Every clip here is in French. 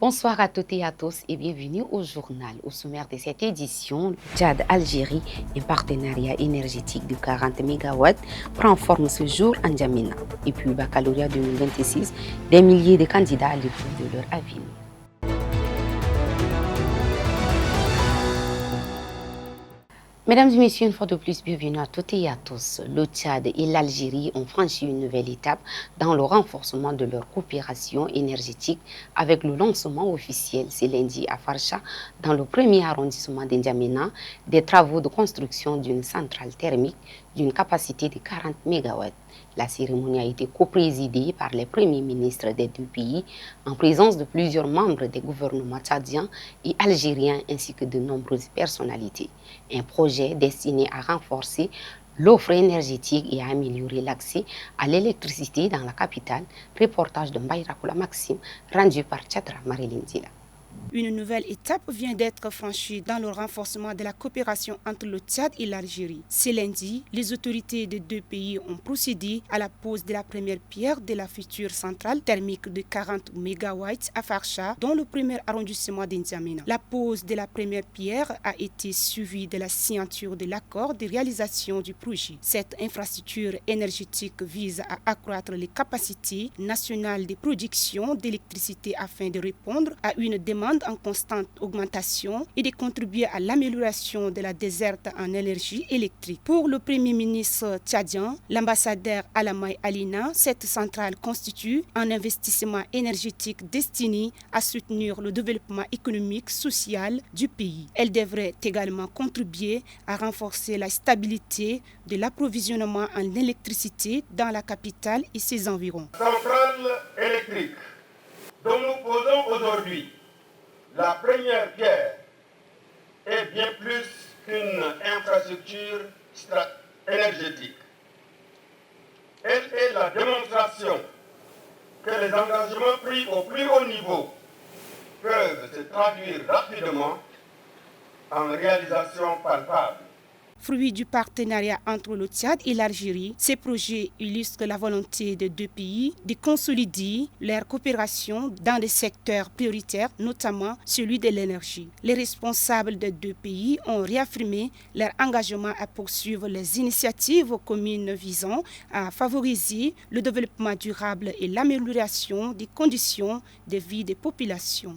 Bonsoir à toutes et à tous et bienvenue au journal. Au sommaire de cette édition, Tchad-Algérie, un partenariat énergétique de 40 MW, prend forme ce jour en N'Djamena. Et puis, baccalauréat 2026, des milliers de candidats à l'épreuve de leur avenir. Mesdames et messieurs, une fois de plus, bienvenue à toutes et à tous. Le Tchad et l'Algérie ont franchi une nouvelle étape dans le renforcement de leur coopération énergétique avec le lancement officiel ce lundi à Farsha, dans le premier arrondissement d'N'Djamena, des travaux de construction d'une centrale thermique d'une capacité de 40 MW. La cérémonie a été coprésidée par les premiers ministres des deux pays en présence de plusieurs membres des gouvernements tchadiens et algériens ainsi que de nombreuses personnalités. Un projet destiné à renforcer l'offre énergétique et à améliorer l'accès à l'électricité dans la capitale. Reportage de Mbaïrakoula Maxime rendu par Tchadra Marilyn Zila. Une nouvelle étape vient d'être franchie dans le renforcement de la coopération entre le Tchad et l'Algérie. Ce lundi, les autorités des deux pays ont procédé à la pose de la première pierre de la future centrale thermique de 40 MW à Farsha, dans le premier arrondissement d'N'Djamena. La pose de la première pierre a été suivie de la signature de l'accord de réalisation du projet. Cette infrastructure énergétique vise à accroître les capacités nationales de production d'électricité afin de répondre à une demande en constante augmentation et de contribuer à l'amélioration de la desserte en énergie électrique. Pour le Premier ministre tchadien, l'ambassadeur Alamay Alina, cette centrale constitue un investissement énergétique destiné à soutenir le développement économique et social du pays. Elle devrait également contribuer à renforcer la stabilité de l'approvisionnement en électricité dans la capitale et ses environs. Centrale électrique dont nous posons aujourd'hui la première pierre est bien plus qu'une infrastructure énergétique. Elle est la démonstration que les engagements pris au plus haut niveau peuvent se traduire rapidement en réalisation palpable. Fruit du partenariat entre le Tchad et l'Algérie, ces projets illustrent la volonté des deux pays de consolider leur coopération dans des secteurs prioritaires, notamment celui de l'énergie. Les responsables des deux pays ont réaffirmé leur engagement à poursuivre les initiatives communes visant à favoriser le développement durable et l'amélioration des conditions de vie des populations.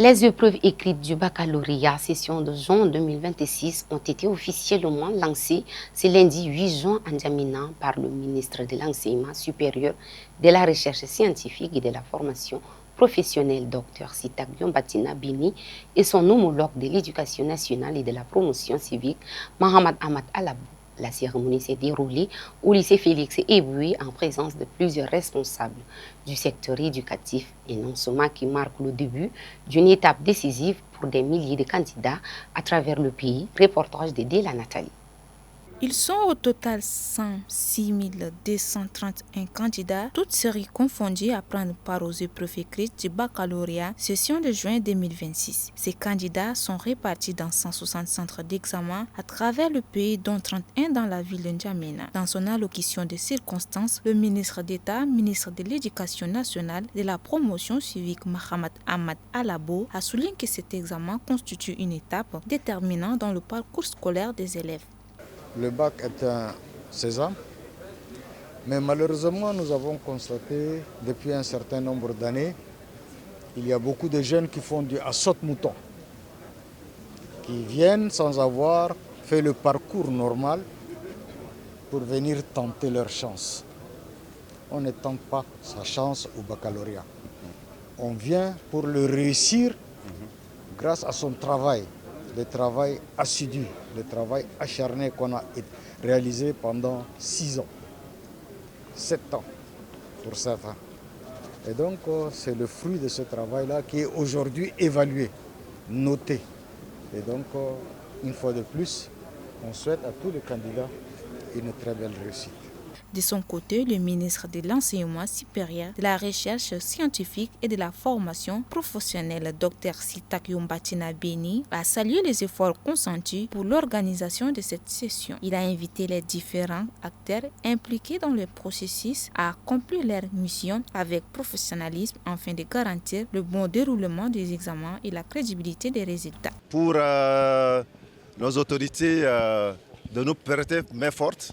Les épreuves écrites du baccalauréat session de juin 2026 ont été officiellement lancées ce lundi 8 juin en N'Djamena par le ministre de l'Enseignement supérieur, de la Recherche scientifique et de la formation professionnelle Dr Sitak Batina Bini et son homologue de l'Éducation nationale et de la promotion civique Mohamed Ahmad Alabou. La cérémonie s'est déroulée au lycée Félix Éboué en présence de plusieurs responsables du secteur éducatif, un lancement qui marque le début d'une étape décisive pour des milliers de candidats à travers le pays. Reportage de Déla Nathalie. Ils sont au total 106 231 candidats, toutes séries confondues à prendre part aux épreuves écrites du baccalauréat session de juin 2026. Ces candidats sont répartis dans 160 centres d'examen à travers le pays, dont 31 dans la ville de N'Djamena. Dans son allocution de circonstances, le ministre d'État, ministre de l'Éducation nationale et de la promotion civique Mohamed Ahmad Alabou a souligné que cet examen constitue une étape déterminante dans le parcours scolaire des élèves. Le bac est un sésame, mais malheureusement nous avons constaté depuis un certain nombre d'années il y a beaucoup de jeunes qui font du assaut-mouton, qui viennent sans avoir fait le parcours normal pour venir tenter leur chance. On ne tente pas sa chance au baccalauréat. On vient pour le réussir grâce à son travail. Le travail assidu, le travail acharné qu'on a réalisé pendant 6 ans, 7 ans pour certains. Et donc c'est le fruit de ce travail-là qui est aujourd'hui évalué, noté. Et donc une fois de plus, on souhaite à tous les candidats une très belle réussite. De son côté, le ministre de l'Enseignement supérieur, de la Recherche scientifique et de la formation professionnelle, Dr Sitak Yombatina Beni, a salué les efforts consentis pour l'organisation de cette session. Il a invité les différents acteurs impliqués dans le processus à accomplir leur mission avec professionnalisme afin de garantir le bon déroulement des examens et la crédibilité des résultats. Pour nos autorités de nous prêter main forte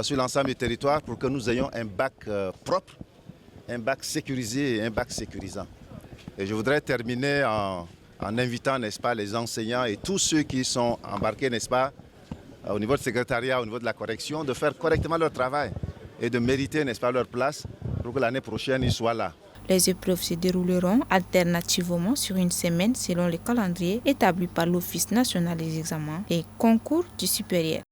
sur l'ensemble du territoire pour que nous ayons un bac propre, un bac sécurisé et un bac sécurisant. Et je voudrais terminer en invitant, n'est-ce pas, les enseignants et tous ceux qui sont embarqués, n'est-ce pas, au niveau du secrétariat, au niveau de la correction, de faire correctement leur travail et de mériter, n'est-ce pas, leur place pour que l'année prochaine, ils soient là. Les épreuves se dérouleront alternativement sur une semaine selon le calendrier établi par l'Office national des examens et concours du supérieur.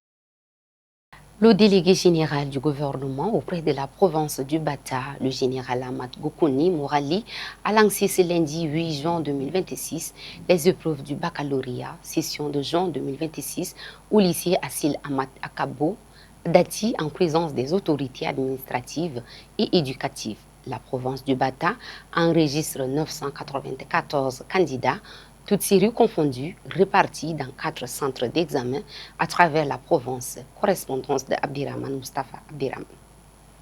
Le délégué général du gouvernement auprès de la province du Bata, le général Ahmad Goukouni Mourali, a lancé ce lundi 8 juin 2026 les épreuves du baccalauréat, session de juin 2026 au lycée Assil Ahmad Akabo, Dati, en présence des autorités administratives et éducatives. La province du Bata enregistre 994 candidats, toutes séries confondues, répartis dans 4 centres d'examen à travers la province. Correspondance de Abdirahman Mustafa Abdirahman.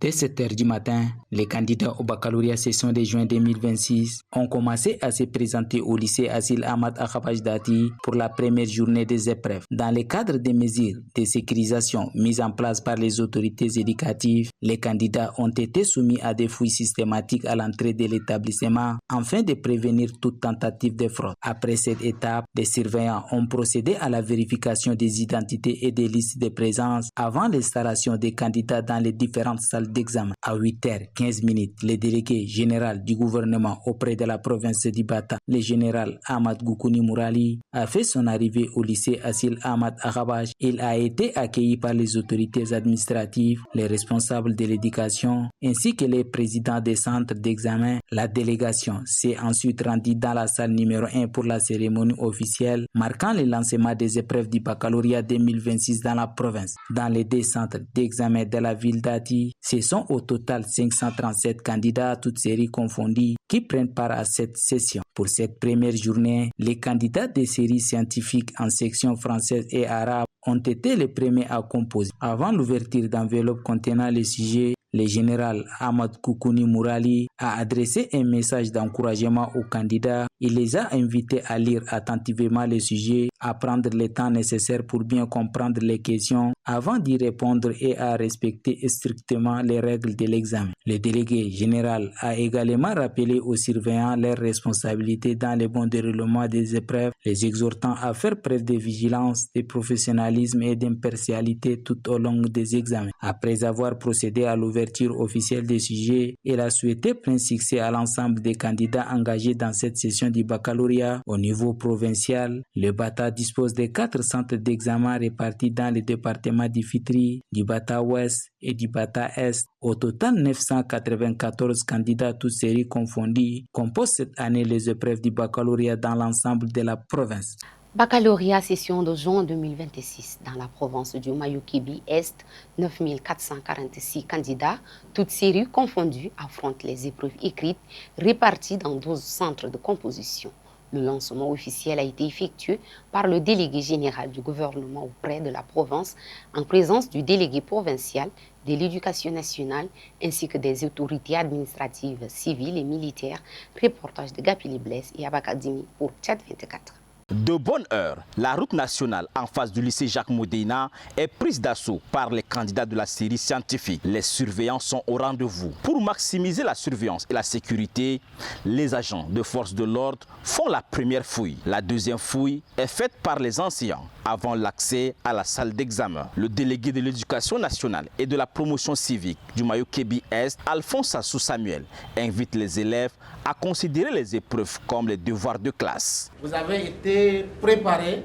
Dès 7 h du matin, les candidats au baccalauréat session de juin 2026 ont commencé à se présenter au lycée Assil Ahmad Akhabaj Dati pour la première journée des épreuves. Dans le cadre des mesures de sécurisation mises en place par les autorités éducatives, les candidats ont été soumis à des fouilles systématiques à l'entrée de l'établissement afin de prévenir toute tentative de fraude. Après cette étape, les surveillants ont procédé à la vérification des identités et des listes de présence avant l'installation des candidats dans les différentes salles d'examen. À 8h15, le délégué général du gouvernement auprès de la province du Bata, le général Ahmad Goukouni Mourali, a fait son arrivée au lycée Assil Ahmad Akhabaj. Il a été accueilli par les autorités administratives, les responsables de l'éducation, ainsi que les présidents des centres d'examen. La délégation s'est ensuite rendue dans la salle numéro 1 pour la cérémonie officielle, marquant le lancement des épreuves du baccalauréat 2026 dans la province. Dans les 2 centres d'examen de la ville d'Ati, ce sont au total 537 candidats, toutes séries confondues, qui prennent part à cette session. Pour cette première journée, les candidats des séries scientifiques en section française et arabe ont été les premiers à composer. Avant l'ouverture d'enveloppes contenant les sujets, le général Ahmad Goukouni Mourali a adressé un message d'encouragement aux candidats. Il les a invités à lire attentivement les sujets, à prendre le temps nécessaire pour bien comprendre les questions avant d'y répondre et à respecter strictement les règles de l'examen. Le délégué général a également rappelé aux surveillants leurs responsabilités dans le bon déroulement des épreuves, les exhortant à faire preuve de vigilance, de professionnalisme et d'impartialité tout au long des examens. Après avoir procédé à l'ouverture officielle des sujets, il a souhaité plein succès à l'ensemble des candidats engagés dans cette session du baccalauréat. Au niveau provincial, le Bata dispose de 4 centres d'examen répartis dans les départements du Fitri, du Bata Ouest et du Bata Est. Au total, 994 candidats, toutes séries confondues, composent cette année les épreuves du baccalauréat dans l'ensemble de la province. Baccalauréat session de juin 2026 dans la province du Mayukibi Est, 9446 candidats, toutes séries confondues, affrontent les épreuves écrites réparties dans 12 centres de composition. Le lancement officiel a été effectué par le délégué général du gouvernement auprès de la province en présence du délégué provincial de l'éducation nationale ainsi que des autorités administratives, civiles et militaires. Reportage de Gapili Blaise et Abakadimi pour Tchad 24. De bonne heure, la route nationale en face du lycée Jacques Modena est prise d'assaut par les candidats de la série scientifique. Les surveillants sont au rendez-vous. Pour maximiser la surveillance et la sécurité, les agents de force de l'ordre font la première fouille. La deuxième fouille est faite par les enseignants avant l'accès à la salle d'examen. Le délégué de l'éducation nationale et de la promotion civique du Mayukebi Est, Alphonse Assou Samuel, invite les élèves à considérer les épreuves comme les devoirs de classe. Vous avez été préparés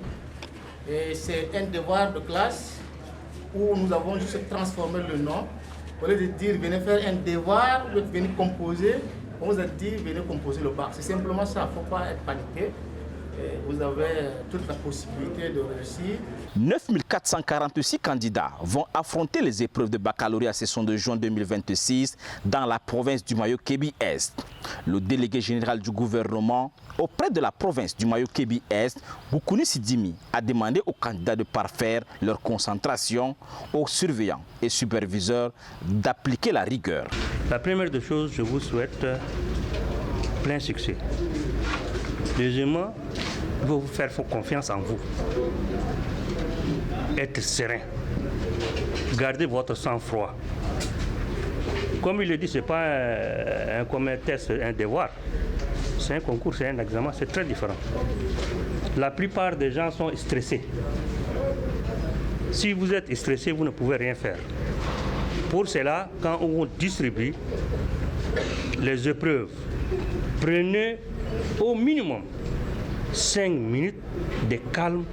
et c'est un devoir de classe où nous avons juste transformé le nom. Au lieu de dire venez faire un devoir, au lieu de venir composer, on vous a dit venez composer le bac. C'est simplement ça, il ne faut pas être paniqué. vous avez toute la possibilité de réussir. 9446 candidats vont affronter les épreuves de baccalauréat session de juin 2026 dans la province du Mayo-Kébi-Est. Le délégué général du gouvernement auprès de la province du Mayo-Kébi-Est, Boukouni Sidimi, a demandé aux candidats de parfaire leur concentration, aux surveillants et superviseurs d'appliquer la rigueur. La première des choses, je vous souhaite plein succès. Deuxièmement, il faut vous faire confiance en vous. Être serein. Gardez votre sang-froid. Comme il le dit, ce n'est pas un test, un devoir. C'est un concours, c'est un examen, c'est très différent. La plupart des gens sont stressés. Si vous êtes stressé, vous ne pouvez rien faire. Pour cela, quand on distribue les épreuves, prenez au minimum 5 minutes de calme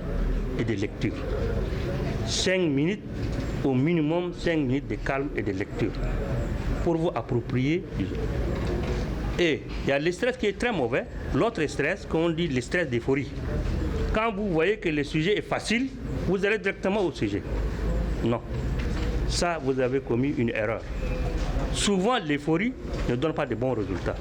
et de lecture. 5 minutes, au minimum 5 minutes de calme et de lecture pour vous approprier du jeu. Et il y a le stress qui est très mauvais, l'autre stress qu'on dit le stress d'euphorie. Quand vous voyez que le sujet est facile, vous allez directement au sujet. Non, ça vous avez commis une erreur. Souvent l'euphorie ne donne pas de bons résultats.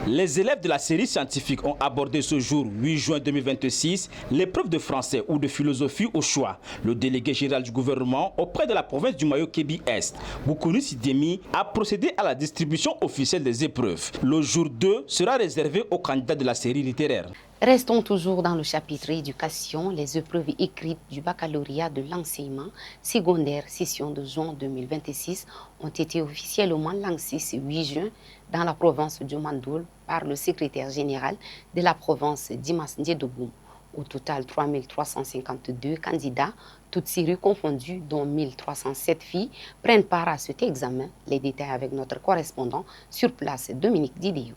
Les élèves de la série scientifique ont abordé ce jour, 8 juin 2026, l'épreuve de français ou de philosophie au choix. Le délégué général du gouvernement auprès de la province du Mayo-Kébi-Est, Boukouni Sidimi, a procédé à la distribution officielle des épreuves. Le jour 2 sera réservé aux candidats de la série littéraire. Restons toujours dans le chapitre éducation. Les épreuves écrites du baccalauréat de l'enseignement secondaire session de juin 2026 ont été officiellement lancées ce 8 juin dans la province du Mandoul par le secrétaire général de la province Dimas Ndiedoboum. Au total, 3352 candidats, toutes séries confondues, dont 1307 filles, prennent part à cet examen. Les détails avec notre correspondant sur place, Dominique Didiou.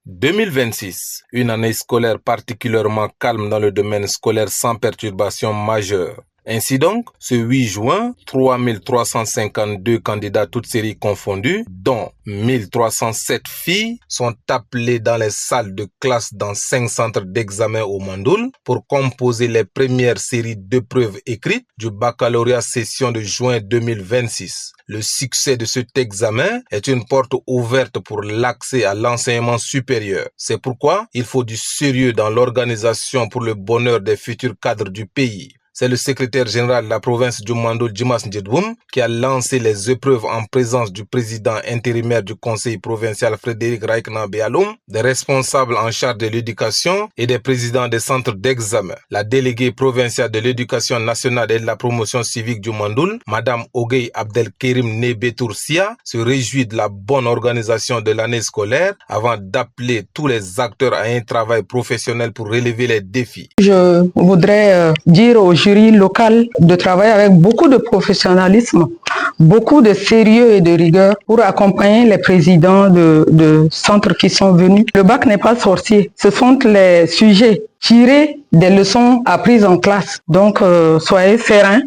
2026, une année scolaire particulièrement calme dans le domaine scolaire sans perturbation majeure. Ainsi donc, ce 8 juin, 3352 candidats toutes séries confondues, dont 1307 filles, sont appelées dans les salles de classe dans 5 centres d'examen au Mandoul pour composer les premières séries d'épreuves écrites du baccalauréat session de juin 2026. Le succès de cet examen est une porte ouverte pour l'accès à l'enseignement supérieur. C'est pourquoi il faut du sérieux dans l'organisation pour le bonheur des futurs cadres du pays. C'est le secrétaire général de la province du Mandoul, Dimas Ndiedoboum, qui a lancé les épreuves en présence du président intérimaire du conseil provincial Frédéric Raïkna Béaloum, des responsables en charge de l'éducation et des présidents des centres d'examen. La déléguée provinciale de l'éducation nationale et de la promotion civique du Mandoul, Madame Ogey Abdelkerim Nebetoursia, se réjouit de la bonne organisation de l'année scolaire avant d'appeler tous les acteurs à un travail professionnel pour relever les défis. Je voudrais dire aux jury local de travailler avec beaucoup de professionnalisme, beaucoup de sérieux et de rigueur pour accompagner les présidents de centres qui sont venus. Le bac n'est pas sorcier, ce sont les sujets tirés des leçons apprises en classe. Donc soyez sereins,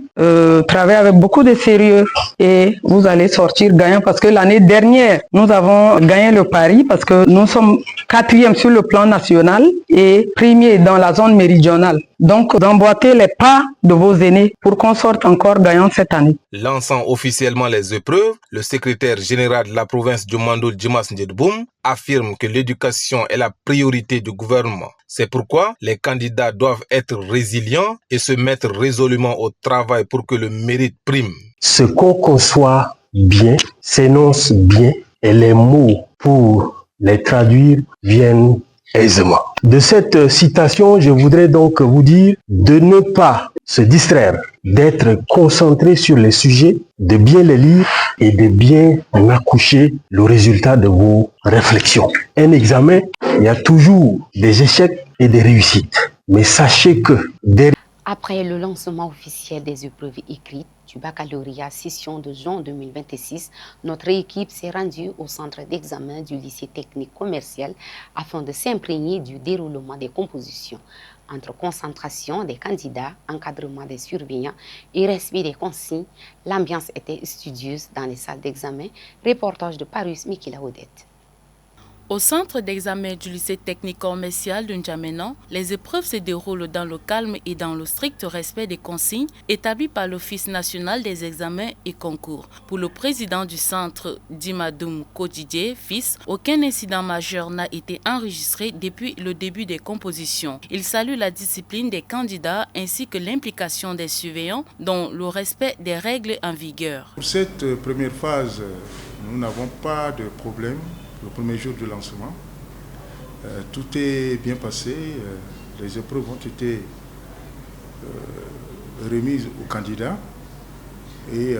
travaillez avec beaucoup de sérieux et vous allez sortir gagnant parce que l'année dernière, nous avons gagné le pari parce que nous sommes 4e sur le plan national et 1er dans la zone méridionale. Donc, d'emboîter les pas de vos aînés pour qu'on sorte encore gagnant cette année. Lançant officiellement les épreuves, le secrétaire général de la province du Mandoul, Dimas Ndiedoboum, affirme que l'éducation est la priorité du gouvernement. C'est pourquoi les candidats doivent être résilients et se mettre résolument au travail pour que le mérite prime. Ce qu'on conçoit bien, s'énonce bien et les mots pour les traduire viennent aisément. De cette citation, je voudrais donc vous dire de ne pas se distraire, d'être concentré sur les sujets, de bien les lire et de bien en accoucher le résultat de vos réflexions. Un examen, il y a toujours des échecs et des réussites. Mais sachez que Après le lancement officiel des épreuves écrites du baccalauréat session de juin 2026, notre équipe s'est rendue au centre d'examen du lycée technique commercial afin de s'imprégner du déroulement des compositions. Entre concentration des candidats, encadrement des surveillants et respect des consignes, l'ambiance était studieuse dans les salles d'examen. Reportage de Paris Mikila Odette. Au centre d'examen du lycée technique commercial de N'Djamena, les épreuves se déroulent dans le calme et dans le strict respect des consignes établies par l'Office national des examens et concours. Pour le président du centre, Dimadoum Kodjidje, fils, aucun incident majeur n'a été enregistré depuis le début des compositions. Il salue la discipline des candidats ainsi que l'implication des surveillants dans le respect des règles en vigueur. Pour cette première phase, nous n'avons pas de problème. Le premier jour du lancement, tout est bien passé, les épreuves ont été remises aux candidats et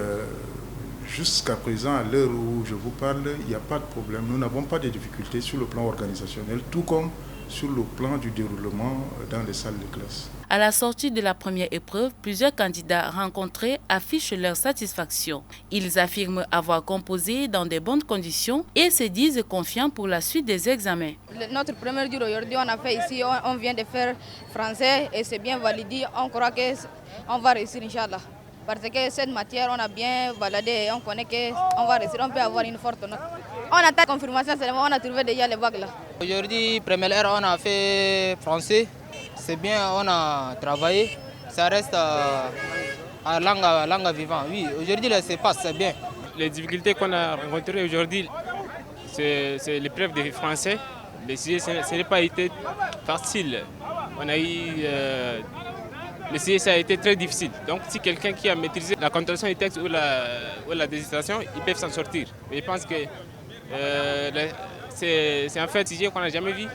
jusqu'à présent, à l'heure où je vous parle, il n'y a pas de problème. Nous n'avons pas de difficultés sur le plan organisationnel, tout comme sur le plan du déroulement dans les salles de classe. À la sortie de la première épreuve, plusieurs candidats rencontrés affichent leur satisfaction. Ils affirment avoir composé dans de bonnes conditions et se disent confiants pour la suite des examens. Notre premier jour aujourd'hui, on a fait ici, on vient de faire français et c'est bien validé. On croit qu'on va réussir, Inch'Allah. Parce que cette matière, on a bien validé et on connaît qu'on va réussir, on peut avoir une forte note. On attend la confirmation seulement, on a trouvé déjà les vagues là. Aujourd'hui, première heure, on a fait français. C'est bien, on a travaillé. Ça reste à langue vivante. Oui, aujourd'hui, c'est pas, c'est bien. Les difficultés qu'on a rencontrées aujourd'hui, c'est l'épreuve de français. Le sujet, ce n'est pas été facile. On a eu... le sujet, ça a été très difficile. Donc, si quelqu'un qui a maîtrisé la compréhension du texte ou la désignation, ils peuvent s'en sortir. Mais je pense que c'est en fait un sujet qu'on n'a jamais vu.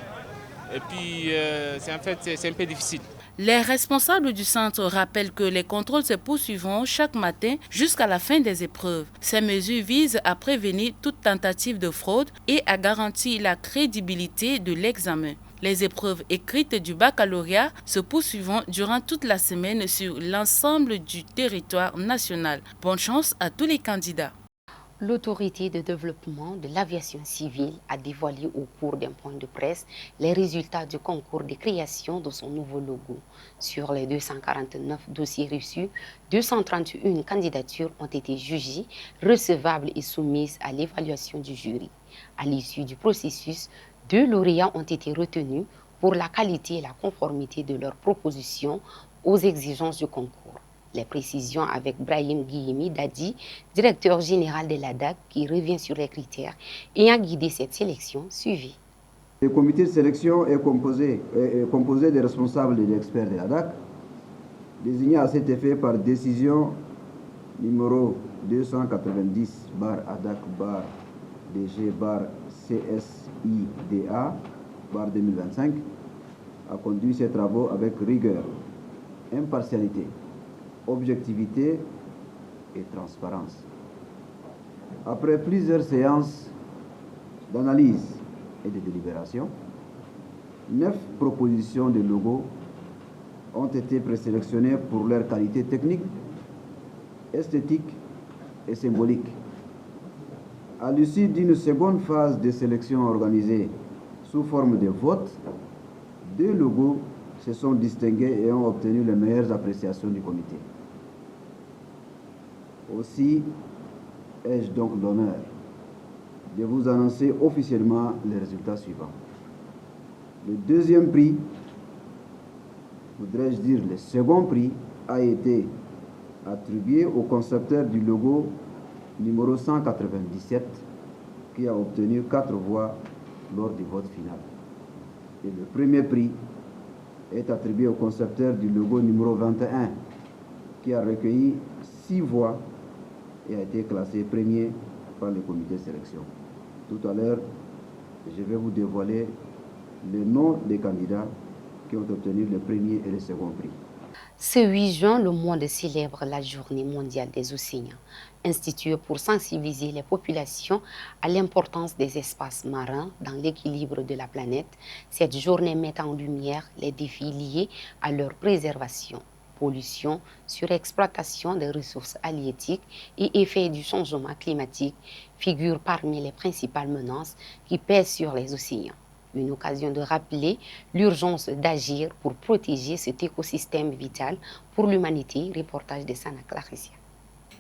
Et puis, c'est un peu difficile. Les responsables du centre rappellent que les contrôles se poursuivront chaque matin jusqu'à la fin des épreuves. Ces mesures visent à prévenir toute tentative de fraude et à garantir la crédibilité de l'examen. Les épreuves écrites du baccalauréat se poursuivront durant toute la semaine sur l'ensemble du territoire national. Bonne chance à tous les candidats. L'autorité de développement de l'aviation civile a dévoilé au cours d'un point de presse les résultats du concours de création de son nouveau logo. Sur les 249 dossiers reçus, 231 candidatures ont été jugées, recevables et soumises à l'évaluation du jury. À l'issue du processus, 2 lauréats ont été retenus pour la qualité et la conformité de leurs propositions aux exigences du concours. Les précisions avec Brahim Guillemi Dadi, directeur général de l'ADAC, qui revient sur les critères ayant guidé cette sélection suivie. Le comité de sélection est composé des responsables et des experts de l'ADAC, désignés à cet effet par décision numéro 290-DG-CSIDA-2025, a conduit ses travaux avec rigueur, impartialité, objectivité et transparence. Après plusieurs séances d'analyse et de délibération, 9 propositions de logos ont été présélectionnées pour leur qualité technique, esthétique et symbolique. À l'issue d'une seconde phase de sélection organisée sous forme de vote, 2 logos se sont distingués et ont obtenu les meilleures appréciations du comité. Aussi, ai-je donc l'honneur de vous annoncer officiellement les résultats suivants. Le deuxième prix, voudrais-je dire le second prix, a été attribué au concepteur du logo numéro 197 qui a obtenu 4 voix lors du vote final. Et le premier prix est attribué au concepteur du logo numéro 21 qui a recueilli 6 voix et a été classé premier par le comité de sélection. Tout à l'heure, je vais vous dévoiler les noms des candidats qui ont obtenu le premier et le second prix. Ce 8 juin, le monde célèbre la Journée mondiale des océans, instituée pour sensibiliser les populations à l'importance des espaces marins dans l'équilibre de la planète. Cette journée met en lumière les défis liés à leur préservation. Pollution, surexploitation des ressources halieutiques et effets du changement climatique figurent parmi les principales menaces qui pèsent sur les océans. Une occasion de rappeler l'urgence d'agir pour protéger cet écosystème vital pour l'humanité. Reportage de Sana Claricia.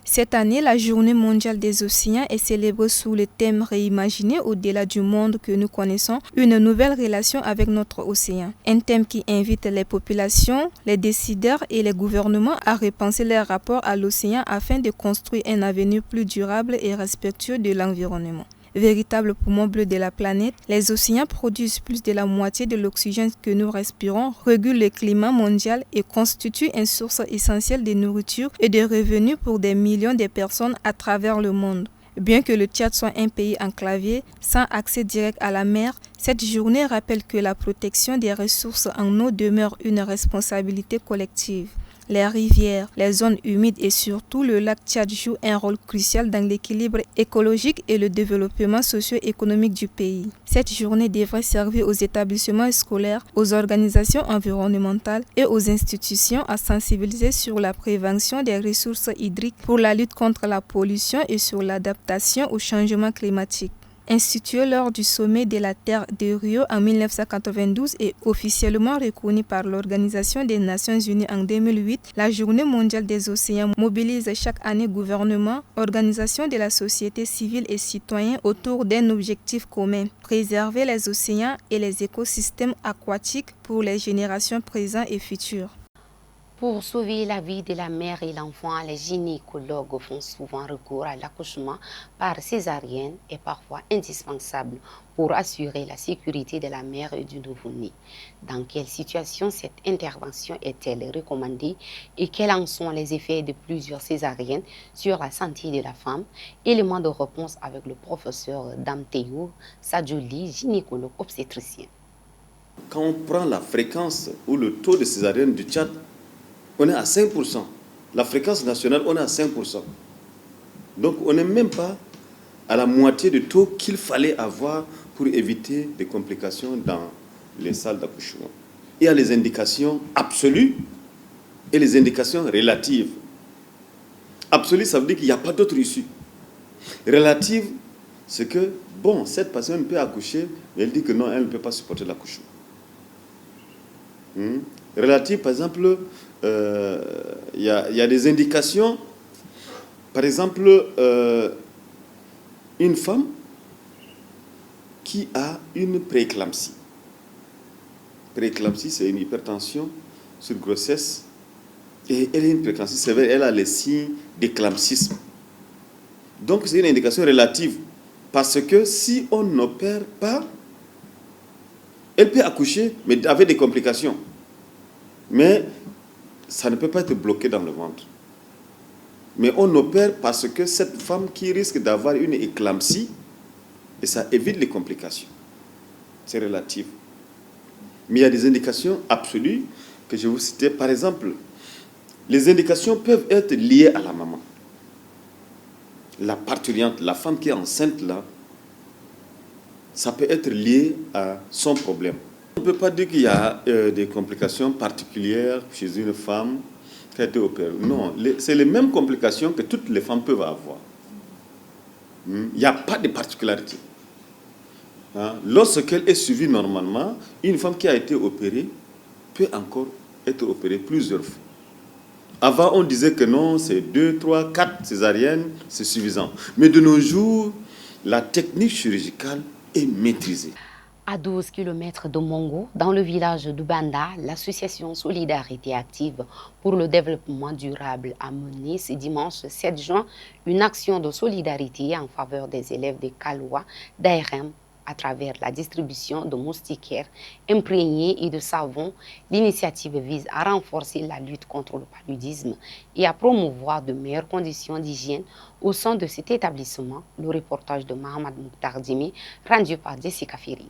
Cette année, la Journée mondiale des océans est célébrée sous le thème réimaginer au-delà du monde que nous connaissons, une nouvelle relation avec notre océan. Un thème qui invite les populations, les décideurs et les gouvernements à repenser leur rapport à l'océan afin de construire un avenir plus durable et respectueux de l'environnement. Véritable poumon bleu de la planète, les océans produisent plus de la moitié de l'oxygène que nous respirons, régulent le climat mondial et constituent une source essentielle de nourriture et de revenus pour des millions de personnes à travers le monde. Bien que le Tchad soit un pays enclavé, sans accès direct à la mer, cette journée rappelle que la protection des ressources en eau demeure une responsabilité collective. Les rivières, les zones humides et surtout le lac Tchad jouent un rôle crucial dans l'équilibre écologique et le développement socio-économique du pays. Cette journée devrait servir aux établissements scolaires, aux organisations environnementales et aux institutions à sensibiliser sur la prévention des ressources hydriques pour la lutte contre la pollution et sur l'adaptation au changement climatique. Instituée lors du sommet de la Terre de Rio en 1992 et officiellement reconnue par l'Organisation des Nations Unies en 2008, la Journée mondiale des océans mobilise chaque année gouvernements, organisations de la société civile et citoyens autour d'un objectif commun, préserver les océans et les écosystèmes aquatiques pour les générations présentes et futures. Pour sauver la vie de la mère et l'enfant, les gynécologues font souvent recours à l'accouchement par césarienne et parfois indispensable pour assurer la sécurité de la mère et du nouveau-né. Dans quelle situation cette intervention est-elle recommandée et quels en sont les effets de plusieurs césariennes sur la santé de la femme? Élément de réponse avec le professeur Damteyo Sadjouli, gynécologue obstétricien. Quand on prend la fréquence ou le taux de césarienne du Tchad, on est à 5%. La fréquence nationale, on est à 5%. Donc, on n'est même pas à la moitié du taux qu'il fallait avoir pour éviter des complications dans les salles d'accouchement. Il y a les indications absolues et les indications relatives. Absolue, ça veut dire qu'il n'y a pas d'autre issue. Relative, c'est que, bon, cette personne peut accoucher, mais elle dit que non, elle ne peut pas supporter l'accouchement. Relative, par exemple, il y a des indications. Par exemple, une femme qui a une prééclampsie. Prééclampsie, c'est une hypertension sur grossesse. Et elle a une prééclampsie sévère, elle a les signes d'éclampsisme. Donc, c'est une indication relative. Parce que si on n'opère pas, elle peut accoucher, mais avec des complications. Mais ça ne peut pas être bloqué dans le ventre. Mais on opère parce que cette femme qui risque d'avoir une éclampsie, et ça évite les complications. C'est relatif. Mais il y a des indications absolues que je vais vous citer. Par exemple, les indications peuvent être liées à la maman. La parturiente, la femme qui est enceinte là, ça peut être lié à son problème. On ne peut pas dire qu'il y a des complications particulières chez une femme qui a été opérée. Non, c'est les mêmes complications que toutes les femmes peuvent avoir. Il n'y a pas de particularité. Lorsqu'elle est suivie normalement, une femme qui a été opérée peut encore être opérée plusieurs fois. Avant, on disait que non, c'est 2, 3, 4 césariennes, c'est suffisant. Mais de nos jours, la technique chirurgicale est maîtrisée. À 12 km de Mongo, dans le village de Banda, l'association Solidarité Active pour le développement durable a mené ce dimanche 7 juin une action de solidarité en faveur des élèves de Kaloua d'ARM à travers la distribution de moustiquaires imprégnés et de savon. L'initiative vise à renforcer la lutte contre le paludisme et à promouvoir de meilleures conditions d'hygiène au sein de cet établissement. Le reportage de Mohamed Mouktar Dimi, rendu par Jessica Ferry.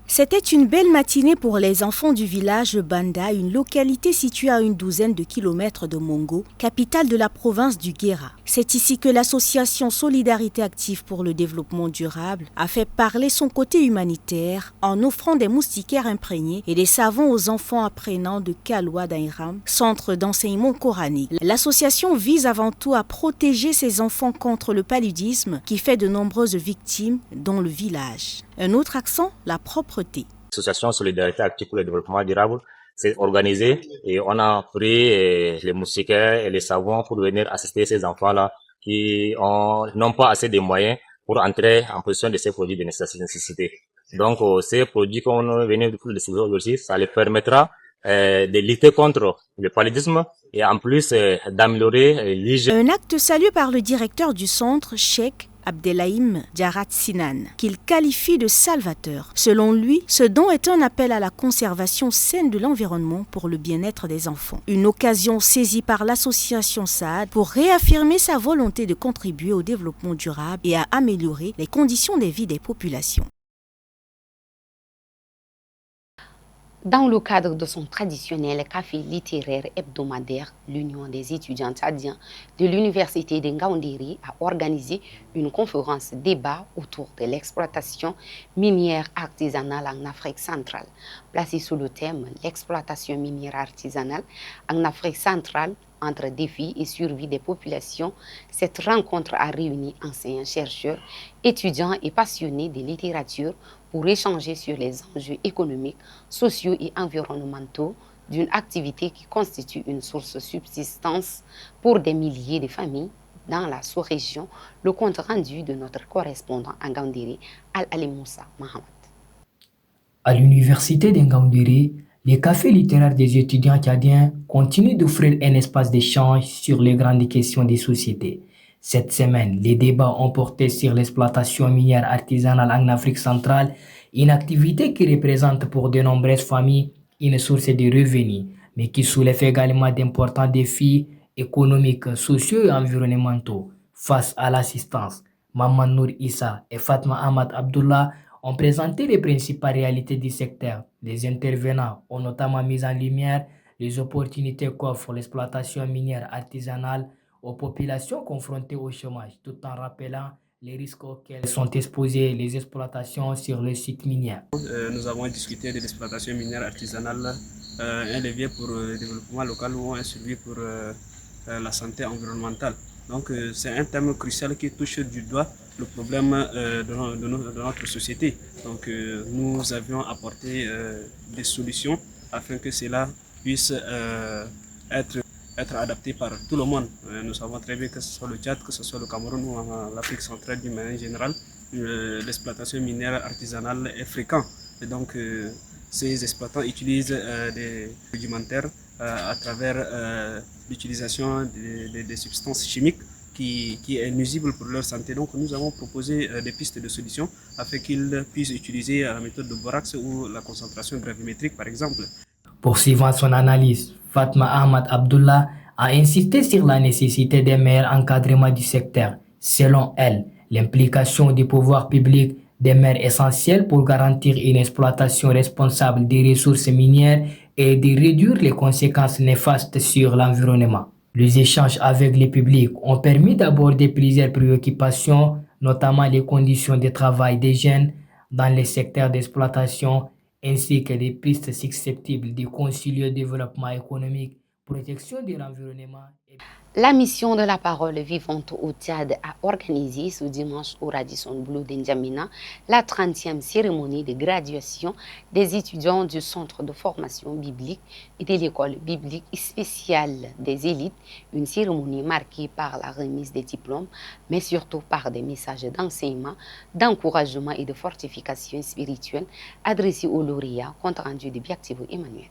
C'était une belle matinée pour les enfants du village Banda, une localité située à une douzaine de kilomètres de Mongo, capitale de la province du Guéra. C'est ici que l'association Solidarité Active pour le développement durable a fait parler son côté humanitaire en offrant des moustiquaires imprégnés et des savons aux enfants apprenants de Kaloua d'Airam, centre d'enseignement coranique. L'association vise avant tout à protéger ces enfants contre le paludisme qui fait de nombreuses victimes dans le village. Un autre accent, la propreté. L'association Solidarité Active pour le développement durable s'est organisée et on a pris les moustiquaires et les savons pour venir assister ces enfants-là qui n'ont pas assez de moyens pour entrer en possession de ces produits de nécessité. Donc, ces produits qu'on vient de distribuer aujourd'hui, ça les permettra de lutter contre le paludisme et en plus d'améliorer l'hygiène. Un acte salué par le directeur du centre, Cheikh Abdelhaim Djarat Sinan, qu'il qualifie de salvateur. Selon lui, ce don est un appel à la conservation saine de l'environnement pour le bien-être des enfants. Une occasion saisie par l'association Saad pour réaffirmer sa volonté de contribuer au développement durable et à améliorer les conditions de vie des populations. Dans le cadre de son traditionnel café littéraire hebdomadaire, l'Union des étudiants tchadiens de l'Université de Ngaoundéré a organisé une conférence débat autour de l'exploitation minière artisanale en Afrique centrale. Placée sous le thème « L'exploitation minière artisanale en Afrique centrale entre défis et survie des populations », cette rencontre a réuni enseignants, chercheurs, étudiants et passionnés de littérature pour échanger sur les enjeux économiques, sociaux et environnementaux d'une activité qui constitue une source de subsistance pour des milliers de familles dans la sous-région. Le compte rendu de notre correspondant à Ngaoundéré, Al-Ali Moussa Mohamed. À l'université de Ngaoundéré, les cafés littéraires des étudiants tchadiens continuent d'offrir un espace d'échange sur les grandes questions des sociétés. Cette semaine, les débats ont porté sur l'exploitation minière artisanale en Afrique centrale, une activité qui représente pour de nombreuses familles une source de revenus, mais qui soulève également d'importants défis économiques, sociaux et environnementaux. Face à l'assistance, Maman Nour Issa et Fatma Ahmad Abdullah ont présenté les principales réalités du secteur. Les intervenants ont notamment mis en lumière les opportunités qu'offre l'exploitation minière artisanale aux populations confrontées au chômage, tout en rappelant les risques auxquels sont exposées les exploitations sur le site minier. Nous avons discuté de l'exploitation minière artisanale, un levier pour le développement local ou un suivi pour la santé environnementale. Donc c'est un thème crucial qui touche du doigt le problème de notre société. Donc nous avions apporté des solutions afin que cela puisse être adapté par tout le monde. Nous savons très bien que ce soit le Tchad, que ce soit le Cameroun ou l'Afrique centrale d'une manière générale, l'exploitation minière artisanale est fréquente. Et donc ces exploitants utilisent des rudimentaires à travers l'utilisation des substances chimiques qui est nuisible pour leur santé. Donc nous avons proposé des pistes de solutions afin qu'ils puissent utiliser la méthode de borax ou la concentration gravimétrique par exemple. Poursuivant son analyse, Fatma Ahmad Abdullah a insisté sur la nécessité d'un meilleur encadrement du secteur. Selon elle, l'implication du pouvoir public demeure essentielle pour garantir une exploitation responsable des ressources minières et de réduire les conséquences néfastes sur l'environnement. Les échanges avec le public ont permis d'aborder plusieurs préoccupations, notamment les conditions de travail des jeunes dans les secteurs d'exploitation, ainsi que des pistes susceptibles de concilier le développement économique, protection de l'environnement. La mission de la parole vivante au Tchad a organisé ce dimanche au Radisson Blu d'Njamena la 30e cérémonie de graduation des étudiants du Centre de formation biblique et de l'école biblique spéciale des élites, une cérémonie marquée par la remise des diplômes, mais surtout par des messages d'enseignement, d'encouragement et de fortification spirituelle adressés aux lauréats, compte rendu de Biactivo Emmanuel.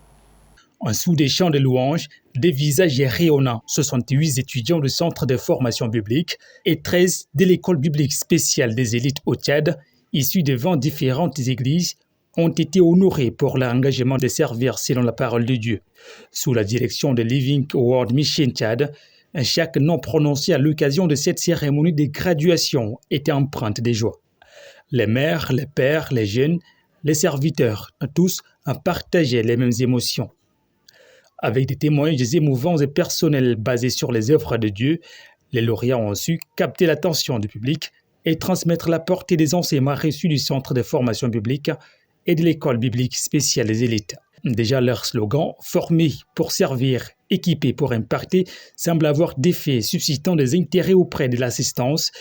En dessous des chants de louanges, des visages rayonnants, 68 étudiants du centre de formation biblique et 13 de l'école biblique spéciale des élites au Tchad, issus de 20 différentes églises, ont été honorés pour leur engagement de servir selon la parole de Dieu. Sous la direction de Living World Mission Tchad, chaque nom prononcé à l'occasion de cette cérémonie de graduation était empreinte de joie. Les mères, les pères, les jeunes, les serviteurs, tous ont partagé les mêmes émotions. Avec des témoignages émouvants et personnels basés sur les œuvres de Dieu, les lauréats ont su capter l'attention du public et transmettre la portée des enseignements reçus du Centre de formation biblique et de l'école biblique spéciale des élites. Déjà leur slogan « Formés pour servir, équipés pour impacter » semble avoir d'effets suscitant des intérêts auprès de l'assistance.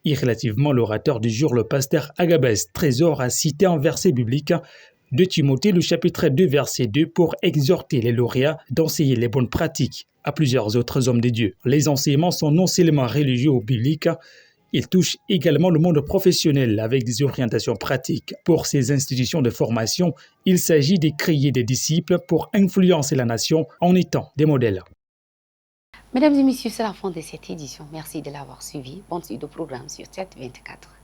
Et relativement l'orateur du jour, le pasteur Agabès Trésor, a cité un verset biblique de Timothée, le chapitre 2, verset 2, pour exhorter les lauréats d'enseigner les bonnes pratiques à plusieurs autres hommes de Dieu. Les enseignements sont non seulement religieux ou bibliques, ils touchent également le monde professionnel avec des orientations pratiques. Pour ces institutions de formation, il s'agit de créer des disciples pour influencer la nation en étant des modèles. Mesdames et messieurs, c'est la fin de cette édition. Merci de l'avoir suivi. Bonne suite au programme sur 724.